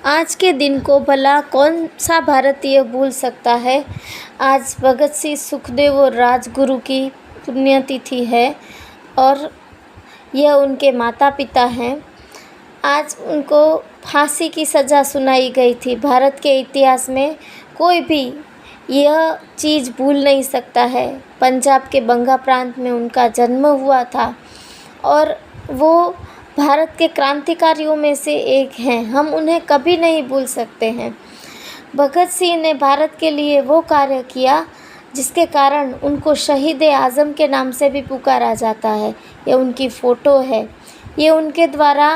आज के दिन को भला कौन सा भारतीय भूल सकता है। आज भगत सिंह, सुखदेव और राजगुरु की पुण्यतिथि है और यह उनके माता पिता हैं। आज उनको फांसी की सज़ा सुनाई गई थी। भारत के इतिहास में कोई भी यह चीज़ भूल नहीं सकता है। पंजाब के बंगा प्रांत में उनका जन्म हुआ था और वो भारत के क्रांतिकारियों में से एक हैं। हम उन्हें कभी नहीं भूल सकते हैं। भगत सिंह ने भारत के लिए वो कार्य किया जिसके कारण उनको शहीद आज़म के नाम से भी पुकारा जाता है। ये उनकी फ़ोटो है, ये उनके द्वारा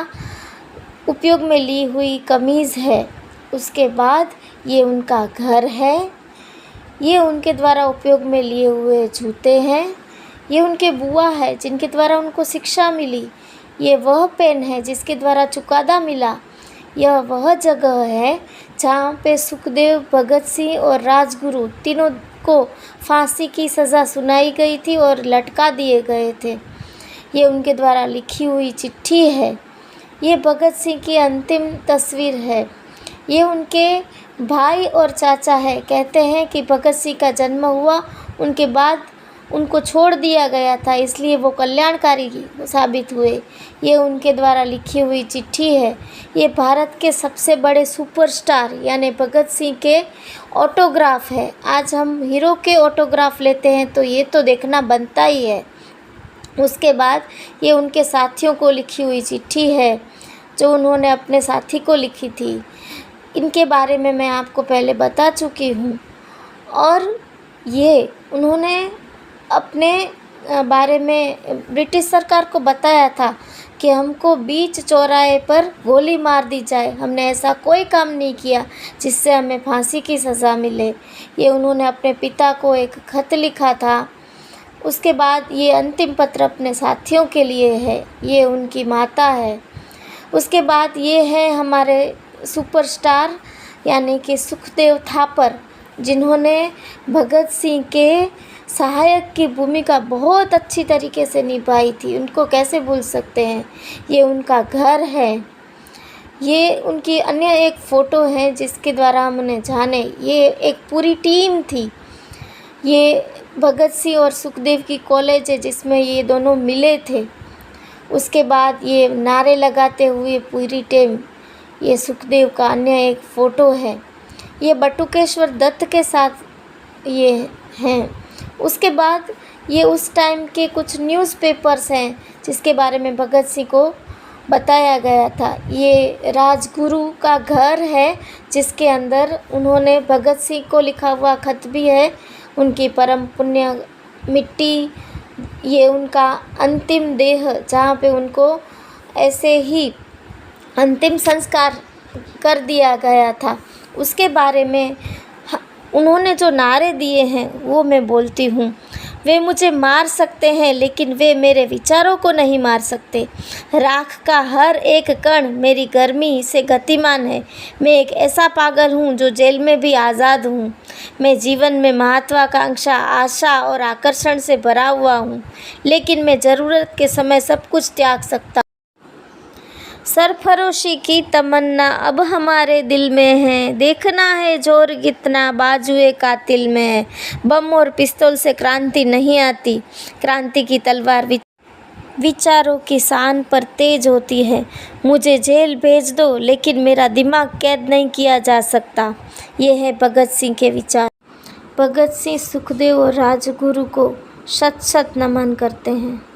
उपयोग में ली हुई कमीज़ है। उसके बाद ये उनका घर है, ये उनके द्वारा उपयोग में लिए हुए जूते हैं, ये उनके बुआ है जिनके द्वारा उनको शिक्षा मिली, ये वह पेन है जिसके द्वारा चुकादा मिला, यह वह जगह है जहाँ पे सुखदेव, भगत सिंह और राजगुरु तीनों को फांसी की सज़ा सुनाई गई थी और लटका दिए गए थे। ये उनके द्वारा लिखी हुई चिट्ठी है। ये भगत सिंह की अंतिम तस्वीर है। ये उनके भाई और चाचा है। कहते हैं कि भगत सिंह का जन्म हुआ, उनके बाद उनको छोड़ दिया गया था, इसलिए वो कल्याणकारी साबित हुए। ये उनके द्वारा लिखी हुई चिट्ठी है। ये भारत के सबसे बड़े सुपरस्टार यानी भगत सिंह के ऑटोग्राफ है। आज हम हीरो के ऑटोग्राफ लेते हैं तो ये तो देखना बनता ही है। उसके बाद ये उनके साथियों को लिखी हुई चिट्ठी है जो उन्होंने अपने साथी को लिखी थी। इनके बारे में मैं आपको पहले बता चुकी हूँ और ये उन्होंने अपने बारे में ब्रिटिश सरकार को बताया था कि हमको बीच चौराहे पर गोली मार दी जाए। हमने ऐसा कोई काम नहीं किया जिससे हमें फांसी की सज़ा मिले। ये उन्होंने अपने पिता को एक खत लिखा था। उसके बाद ये अंतिम पत्र अपने साथियों के लिए है। ये उनकी माता है। उसके बाद ये है हमारे सुपरस्टार यानी कि सुखदेव थापर, जिन्होंने भगत सिंह के सहायक की भूमिका बहुत अच्छी तरीके से निभाई थी। उनको कैसे भूल सकते हैं। ये उनका घर है। ये उनकी अन्य एक फ़ोटो है जिसके द्वारा हम उन्हें जाने। ये एक पूरी टीम थी। ये भगत सिंह और सुखदेव की कॉलेज है जिसमें ये दोनों मिले थे। उसके बाद ये नारे लगाते हुए पूरी टीम, ये सुखदेव का अन्य एक फ़ोटो है। ये बटुकेश्वर दत्त के साथ ये हैं। उसके बाद ये उस टाइम के कुछ न्यूज़पेपर्स हैं जिसके बारे में भगत सिंह को बताया गया था। ये राजगुरु का घर है जिसके अंदर उन्होंने भगत सिंह को लिखा हुआ खत भी है। उनकी परम पुण्य मिट्टी, ये उनका अंतिम देह जहाँ पे उनको ऐसे ही अंतिम संस्कार कर दिया गया था, उसके बारे में उन्होंने जो नारे दिए हैं वो मैं बोलती हूँ। वे मुझे मार सकते हैं लेकिन वे मेरे विचारों को नहीं मार सकते। राख का हर एक कण मेरी गर्मी से गतिमान है। मैं एक ऐसा पागल हूँ जो जेल में भी आज़ाद हूँ। मैं जीवन में महत्वाकांक्षा, आशा और आकर्षण से भरा हुआ हूँ, लेकिन मैं ज़रूरत के समय सब कुछ त्याग सकता हूँ। सरफरोशी की तमन्ना अब हमारे दिल में है। देखना है जोर कितना बाजुए कातिल में है। बम और पिस्तौल से क्रांति नहीं आती। क्रांति की तलवार विचारों की शान पर तेज होती है। मुझे जेल भेज दो लेकिन मेरा दिमाग कैद नहीं किया जा सकता। ये है भगत सिंह के विचार। भगत सिंह, सुखदेव और राजगुरु को शत शत नमन करते हैं।